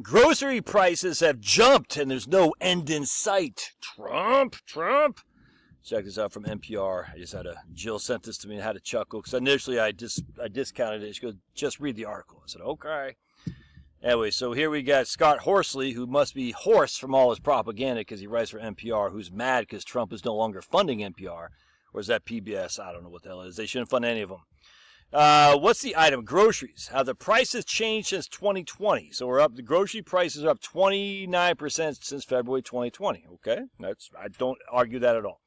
Grocery prices have jumped and there's no end in sight. Trump. Check this out from NPR. Jill sent this to me and had to chuckle because initially I discounted it. She goes, just read the article. I said, okay. Anyway, so here we got Scott Horsley, who must be hoarse from all his propaganda because he writes for NPR, who's mad because Trump is no longer funding NPR. Or is that PBS? I don't know what the hell it is. They shouldn't fund any of them. What's the item? Groceries. How the prices changed since 2020. So we're up. The grocery prices are up 29% since February 2020. Okay, I don't argue that at all.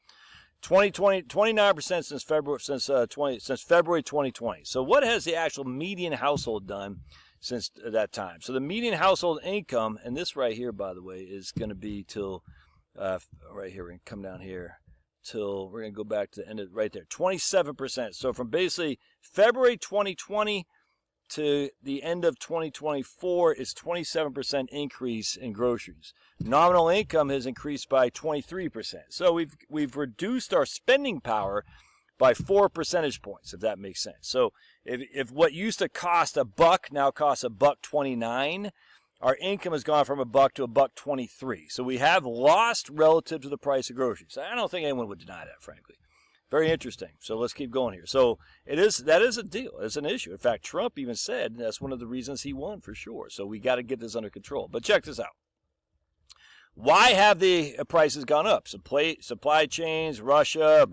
29% since February 2020. So what has the actual median household done since that time? So the median household income, and this right here, by the way, is going to be till right here. We're going to come down here. Till we're going to go back to the end of right there, 27%. So from basically February 2020 to the end of 2024 is 27% increase in groceries. Nominal income has increased by 23%. So we've reduced our spending power by 4 percentage points, if that makes sense. So if what used to cost $1 now costs $1.29, our income has gone from $1 to $1.23. So we have lost relative to the price of groceries. I don't think anyone would deny that, frankly. Very interesting. So let's keep going here. So that is a deal. It's an issue. In fact, Trump even said that's one of the reasons he won for sure. So we got to get this under control. But check this out. Why have the prices gone up? Supply chains, Russia.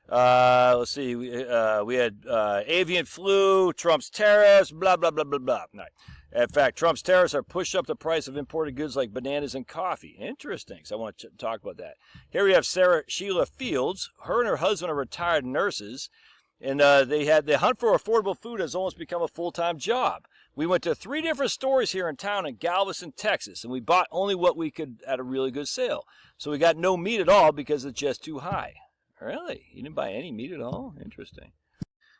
Let's see. We had avian flu, Trump's tariffs, blah, blah, blah, blah, blah. Right. In fact, Trump's tariffs are pushed up the price of imported goods like bananas and coffee. Interesting. So I want to talk about that. Here we have Sheila Fields. Her and her husband are retired nurses. And the hunt for affordable food has almost become a full-time job. We went to 3 different stores here in town in Galveston, Texas, and we bought only what we could at a really good sale. So we got no meat at all because it's just too high. Really? You didn't buy any meat at all? Interesting.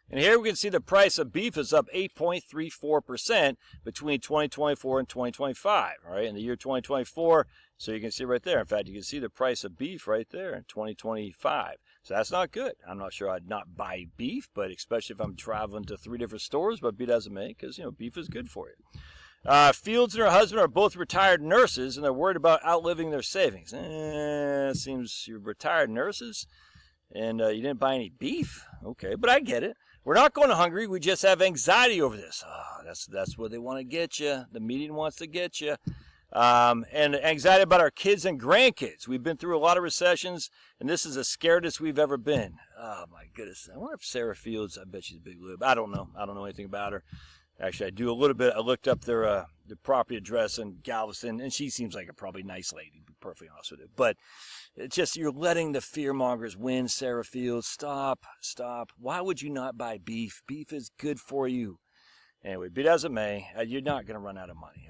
And here we can see the price of beef is up 8.34% between 2024 and 2025. All right, in the year 2024, so you can see right there. In fact, you can see the price of beef right there in 2025. So that's not good. I'm not sure I'd not buy beef, but especially if I'm traveling to 3 different stores, but be it as it may, because, beef is good for you. Fields and her husband are both retired nurses, and they're worried about outliving their savings. It seems you're retired nurses, and you didn't buy any beef. Okay, but I get it. We're not going hungry. We just have anxiety over this. Oh, that's where they want to get you. The media wants to get you. And anxiety about our kids and grandkids. We've been through a lot of recessions, and this is the scaredest we've ever been. Oh, my goodness. I wonder if Sarah Fields, I bet she's a big lib. I don't know. I don't know anything about her. Actually, I do a little bit. I looked up their property address in Galveston, and she seems like a probably nice lady, to be perfectly honest with you. But it's just you're letting the fearmongers win, Sarah Fields. Stop. Why would you not buy beef? Beef is good for you. Anyway, be it as it may, you're not going to run out of money.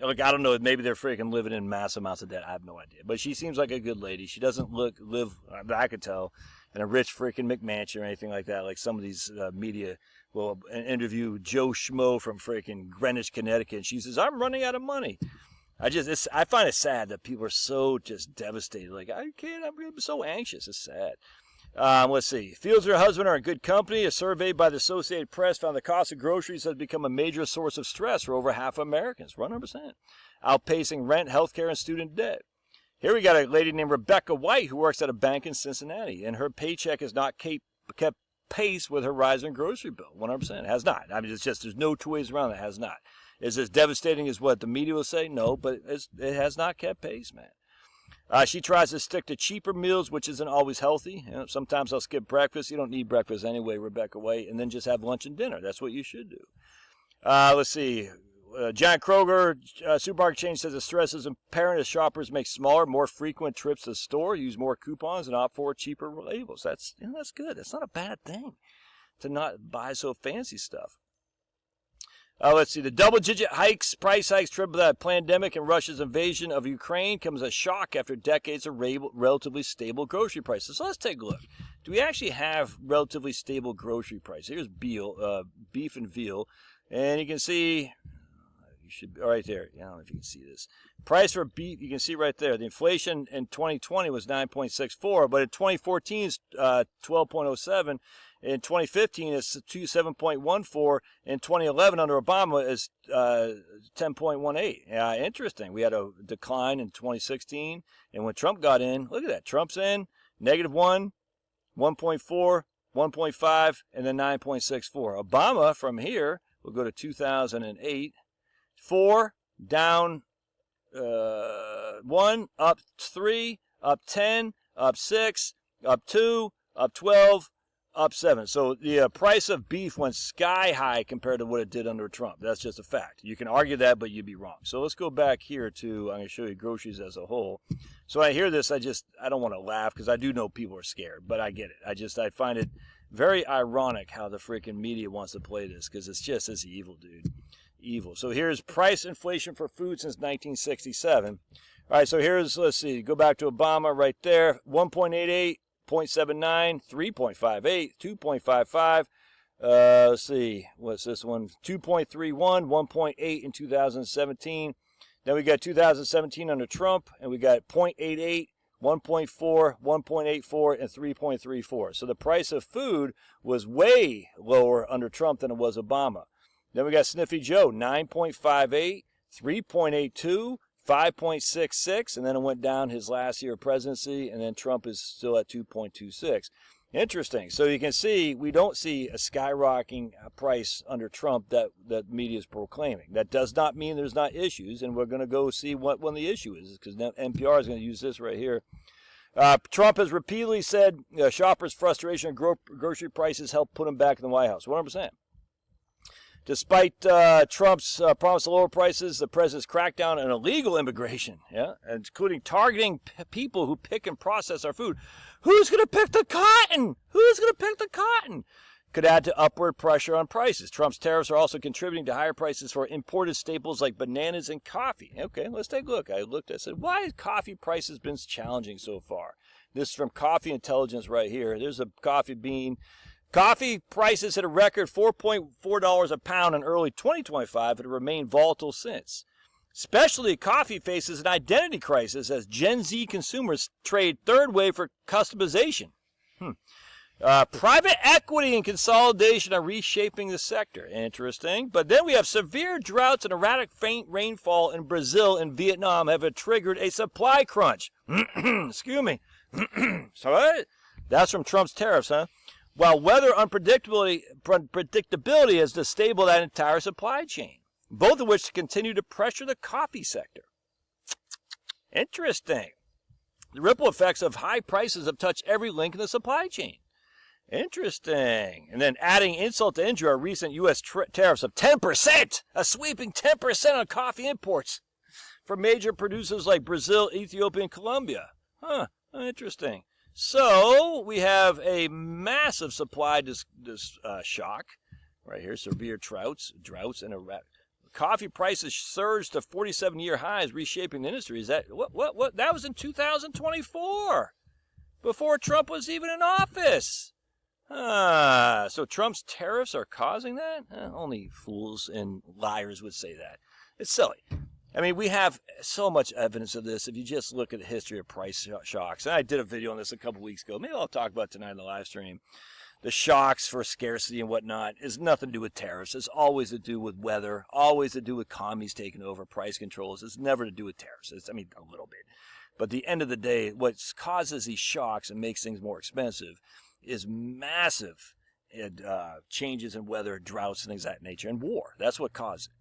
Look, I don't know. Maybe they're freaking living in mass amounts of debt. I have no idea. But she seems like a good lady. She doesn't live, I could tell, in a rich freaking McMansion or anything like that. Like some of these media will interview Joe Schmo from freaking Greenwich, Connecticut. And she says, I'm running out of money. I find it sad that people are so just devastated. Like, I can't, I'm so anxious. It's sad. Let's see. Fields and her husband are in good company. A survey by the Associated Press found the cost of groceries has become a major source of stress for over half of Americans, 100%, outpacing rent, healthcare, and student debt. Here we got a lady named Rebecca White who works at a bank in Cincinnati, and her paycheck has not kept pace with her rising grocery bill, 100%. It has not. I mean, it's just there's no two ways around it. It has not. Is as devastating as what the media will say? No, but it has not kept pace, man. She tries to stick to cheaper meals, which isn't always healthy. Sometimes I'll skip breakfast. You don't need breakfast anyway, Rebecca White, and then just have lunch and dinner. That's what you should do. Let's see. John Kroger, supermarket chain, says the stress is apparent as shoppers make smaller, more frequent trips to the store, use more coupons, and opt for cheaper labels. That's good. That's not a bad thing to not buy so fancy stuff. Let's see. The double-digit price hikes triggered by the pandemic and Russia's invasion of Ukraine comes as a shock after decades of relatively stable grocery prices. So let's take a look. Do we actually have relatively stable grocery prices? Here's beef and veal. And you can see You should be right there. I don't know if you can see this. Price for beef, you can see right there. The inflation in 2020 was 9.64, but in 2014 it's 12.07. In 2015 it's 7.14. In 2011 under Obama is 10.18. Yeah, interesting. We had a decline in 2016, and when Trump got in, look at that. Trump's in -1, 1.4, 1.5, and then 9.64. Obama from here, we'll go to 2008, 4, down 1, up 3, up 10, up 6, up 2, up 12, up 7. So the price of beef went sky high compared to what it did under Trump. That's just a fact. You can argue that, but you'd be wrong. So let's go back here to, I'm going to show you groceries as a whole. So when I hear this, I don't want to laugh because I do know people are scared, but I get it. I find it very ironic how the freaking media wants to play this because it's evil, dude. Evil. So here's price inflation for food since 1967. All right, so here's, let's see, go back to Obama right there, 1.88. 0.79, 3.58, 2.55. Let's see, what's this one? 2.31, 1.8 in 2017. Then we got 2017 under Trump, and we got 0.88, 1.4, 1.84, and 3.34. So the price of food was way lower under Trump than it was Obama. Then we got Sniffy Joe, 9.58, 3.82, 5.66, and then it went down his last year of presidency, and then Trump is still at 2.26. Interesting. So you can see we don't see a skyrocketing price under Trump that media is proclaiming. That does not mean there's not issues, and we're going to go see what one the issue is, because NPR is going to use this right here. Trump has repeatedly said shoppers' frustration at grocery prices helped put him back in the White House. 100%. Despite Trump's promise to lower prices, the president's crackdown on illegal immigration, including targeting people who pick and process our food. Who's going to pick the cotton? Who's going to pick the cotton? Could add to upward pressure on prices. Trump's tariffs are also contributing to higher prices for imported staples like bananas and coffee. Okay, let's take a look. I said, why has coffee prices been challenging so far? This is from Coffee Intelligence right here. There's a coffee bean. Coffee prices hit a record $4.4 a pound in early 2025 and have remained volatile since. Specialty coffee faces an identity crisis as Gen Z consumers trade third wave for customization. Private equity and consolidation are reshaping the sector. Interesting. But then we have severe droughts and erratic faint rainfall in Brazil and Vietnam have triggered a supply crunch. Excuse me. So what? That's from Trump's tariffs, huh? While weather unpredictability has destabilized that entire supply chain, both of which continue to pressure the coffee sector. Interesting. The ripple effects of high prices have touched every link in the supply chain. Interesting. And then adding insult to injury are recent U.S. tariffs of 10%, a sweeping 10% on coffee imports from major producers like Brazil, Ethiopia, and Colombia. Interesting. So we have a massive supply shock right here. Severe droughts, and coffee prices surged to 47-year highs, reshaping the industry. Is that what? That was in 2024, before Trump was even in office. So Trump's tariffs are causing that? Only fools and liars would say that. It's silly. I mean, we have so much evidence of this. If you just look at the history of price shocks, and I did a video on this a couple weeks ago. Maybe I'll talk about it tonight in the live stream. The shocks for scarcity and whatnot is nothing to do with tariffs. It's always to do with weather, always to do with commies taking over, price controls. It's never to do with tariffs. A little bit. But at the end of the day, what causes these shocks and makes things more expensive is massive changes in weather, droughts, and things of that nature, and war. That's what causes it.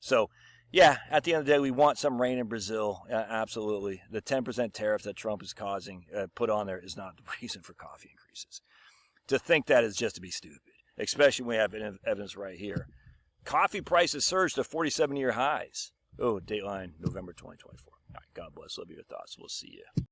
So, yeah, at the end of the day, we want some rain in Brazil. Absolutely. The 10% tariff that Trump is causing, put on there, is not the reason for coffee increases. To think that is just to be stupid, especially when we have evidence right here. Coffee prices surged to 47-year highs. Oh, Dateline, November 2024. All right, God bless. Love your thoughts. We'll see you.